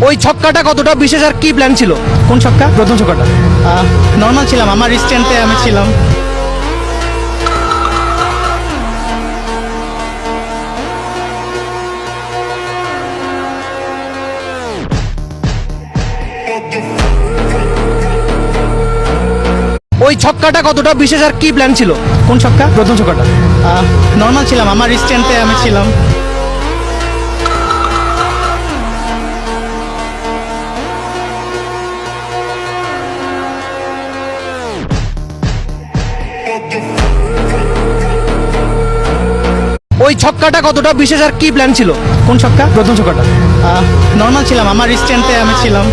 ওই ছক্কাটা কতটা বিশেষ আর কি প্ল্যান ছিল? কোন ছক্কা? প্রথম ছক্কাটা। নর্মাল ছিলাম, আমার স্ট্যান্ডে আমি ছিলাম। ওই ছক্কাটা কতটা বিশেষ আর কি প্ল্যান ছিল? কোন ছক্কা? প্রথম ছক্কাটা। নর্মাল ছিলাম, আমার স্ট্যান্ডে আমি ছিলাম। ওই ছক্কাটা কতটা বিশেষ আর কি প্ল্যান ছিল? কোন ছক্কা? প্রথম ছক্কাটা। নর্মাল ছিলাম, আমার স্ট্যান্ডে আমি ছিলাম।